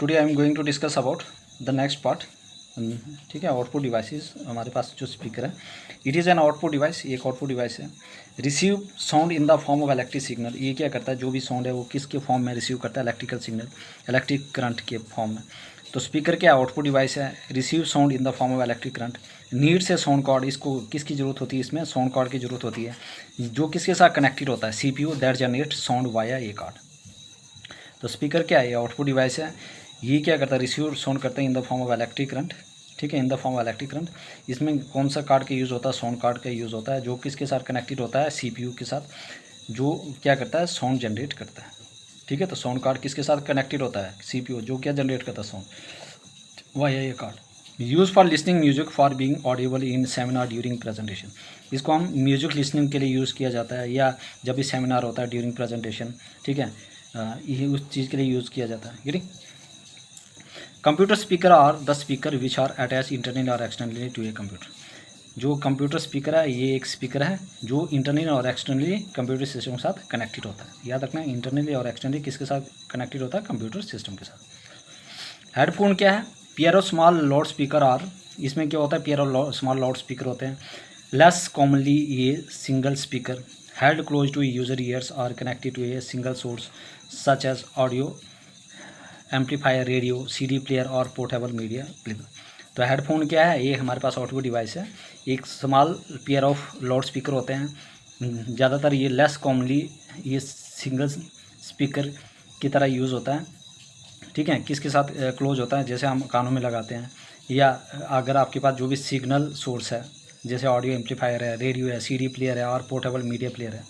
Today I am going to discuss about the next part. ठीक है, output devices हमारे पास जो स्पीकर है, it is an output device. ये एक आउटपुट डिवाइस है। Receive sound in the form of electric signal. ये क्या करता है, जो भी साउंड है वो किसके फॉर्म में रिसीव करता है, इलेक्ट्रिकल सिग्नल, इलेक्ट्रिक करंट के फॉर्म में। तो स्पीकर क्या आउटपुट डिवाइस है, receive sound in the form of electric current, need से साउंड कार्ड। इसको किसकी जरूरत होती है, इसमें साउंड कार्ड की जरूरत होती है, जो किसके साथ कनेक्टेड होता है, CPU that generate sound via A card. तो स्पीकर क्या है, ये आउटपुट डिवाइस है। ये क्या करता है, रिसीव साउंड करता है इन the form of electric current. ठीक है, इन the form of electric current. इसमें कौन सा कार्ड का यूज़ होता है, साउंड कार्ड का यूज़ होता है, जो किसके साथ कनेक्टेड होता है, CPU के साथ, जो क्या करता है, साउंड जनरेट करता है। ठीक है, तो साउंड कार्ड किसके साथ कनेक्टेड होता है, CPU, जो क्या जनरेट करता है साउंड, वह है ये card. Use for listening music for being Audible in seminar during presentation. इसको हम म्यूजिक लिसनिंग के लिए यूज़ किया जाता है, या जब भी सेमिनार होता है ड्यूरिंग प्रेजेंटेशन। ठीक है, ये उस चीज़ के लिए यूज़ किया जाता है। Getting. Computer speaker are the speaker which are attach internally और एक्सटर्नली टू ए कंप्यूटर। जो कंप्यूटर स्पीकर है, ये एक स्पीकर है जो इंटरनली और एक्सटर्नली कंप्यूटर सिस्टम के साथ कनेक्टेड होता है। याद रखना, इंटरनली और एक्सटर्नली किसके साथ कनेक्टेड होता है, कंप्यूटर सिस्टम के साथ। हेडफोन क्या है, pair small loud speaker are. इसमें क्या होता है, पेयर स्मॉल लाउड स्पीकर होते हैं। लेस कॉमनली ये single speaker, held close to user ears are connected to a single source such as audio amplifier, radio, CD player और portable media player. तो headphone क्या है, ये हमारे पास आउटपुट डिवाइस है। एक small pair of loud speaker होते हैं। ज़्यादातर ये लेस कॉमनली ये सिंगल स्पीकर की तरह यूज़ होता है। ठीक है, किसके साथ क्लोज होता है, जैसे हम कानों में लगाते हैं, या अगर आपके पास जो भी सिग्नल सोर्स है, जैसे ऑडियो एम्पलीफायर है, रेडियो है, CD प्लेयर है और पोर्टेबल मीडिया प्लेयर है।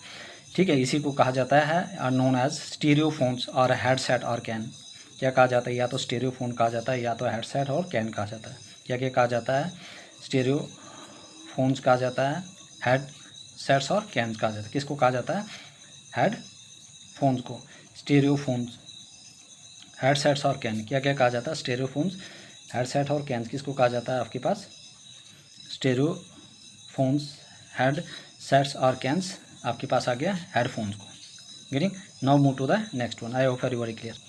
ठीक है, इसी को कहा जाता है नोन एज स्टीरियोफोन्स और हेडसेट और कैन। क्या कहा जाता है, या तो स्टेरियोफोन कहा जाता है, या तो हेडसेट और कैन कहा जाता है। क्या क्या कहा जाता है, स्टेरियोफोन्स कहा जाता है, हेडसेट्स और कैन कहा जाता है। किसको कहा जाता है, हेडफोन्स को, स्टेरियोफोन्स, हेडसेट्स और कैन। क्या क्या कहा जाता है, स्टेरियोफोन्स, हेडसेट और कैन किसको कहा जाता है, आपके पास स्टेरियोफोन्स, हेडसेट्स और कैन्स आपके पास आ गया हेडफोन्स को। Getting. Now move to the next one. I hope very clear.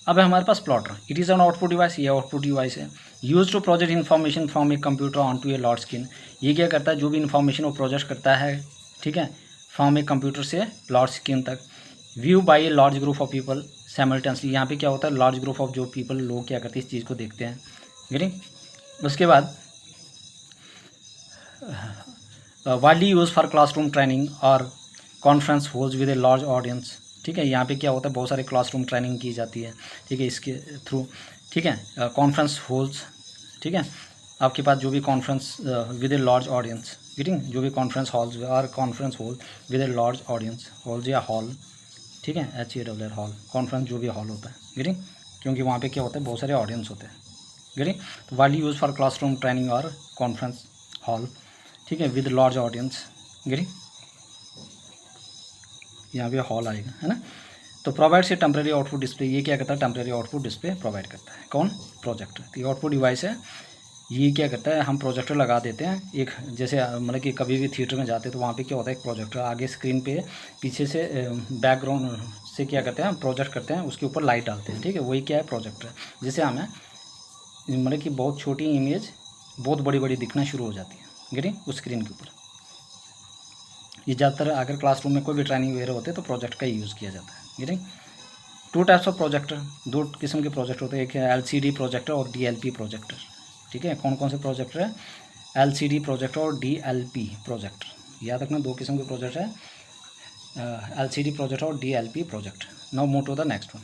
अब है हमारे पास plotter. It is an output device. ये आउटपुट डिवाइस है। Use to project information from a computer on to a large screen. ये क्या करता है, जो भी इन्फॉर्मेशन वो प्रोजेक्ट करता है, ठीक है, फ्रॉम ए कंप्यूटर से लार्ज स्क्रीन तक। View by a large group of people simultaneously. यहाँ पे क्या होता है, लार्ज ग्रुप ऑफ जो पीपल, लोग क्या करते हैं, इस चीज़ को देखते हैं। गेटिंग। उसके बाद widely use for classroom training और conference hold with a large audience. ठीक है, यहाँ पे क्या होता है, बहुत सारे क्लासरूम ट्रेनिंग की जाती है। ठीक है, इसके थ्रू। ठीक है, कॉन्फ्रेंस हॉल्स। ठीक है, आपके पास जो भी conference with a large audience. Getting, जो भी कॉन्फ्रेंस हॉल्स और conference hall with a large audience, halls या हॉल। ठीक है, HALL हॉल, कॉन्फ्रेंस जो भी हॉल होता है। गेटिंग, क्योंकि वहाँ पे क्या होता है, बहुत सारे ऑडियंस होते हैं। गेटिंग। तो widely use for classroom training और कॉन्फ्रेंस हॉल। ठीक है, विद लार्ज ऑडियंस। गेटिंग, यहाँ पे हॉल आएगा, है ना। तो प्रोवाइड से टेम्परेरी आउटपुट डिस्प्ले। ये क्या करता है, टेम्परेरी आउटपुट डिस्प्ले प्रोवाइड करता है। कौन, प्रोजेक्टर। तो ये आउटपुट डिवाइस है। ये क्या करता है, हम प्रोजेक्टर लगा देते हैं एक, जैसे मतलब कि कभी भी थिएटर में जाते हैं तो वहाँ पे क्या होता है, एक प्रोजेक्टर आगे स्क्रीन पे, पीछे से बैकग्राउंड से क्या करते हैं, प्रोजेक्ट करते हैं, उसके ऊपर लाइट डालते हैं। ठीक है, वही क्या है, प्रोजेक्टर। जिससे हमें मतलब कि बहुत छोटी इमेज बहुत बड़ी बड़ी दिखना शुरू हो जाती है। गेटिंग, उस स्क्रीन के ऊपर। ये ज़्यादातर अगर क्लासरूम में कोई भी ट्रेनिंग वगैरह होते हैं तो प्रोजेक्ट का यूज़ किया जाता है। Getting. Two types of projector. दो किस्म के प्रोजेक्टर होते हैं, एक है LCD प्रोजेक्टर और DLP प्रोजेक्टर। ठीक है, कौन कौन से प्रोजेक्टर है, LCD प्रोजेक्टर और DLP प्रोजेक्टर। याद रखना, दो किस्म के प्रोजेक्टर है, LCD प्रोजेक्टर और DLP projector. Now move to the next one.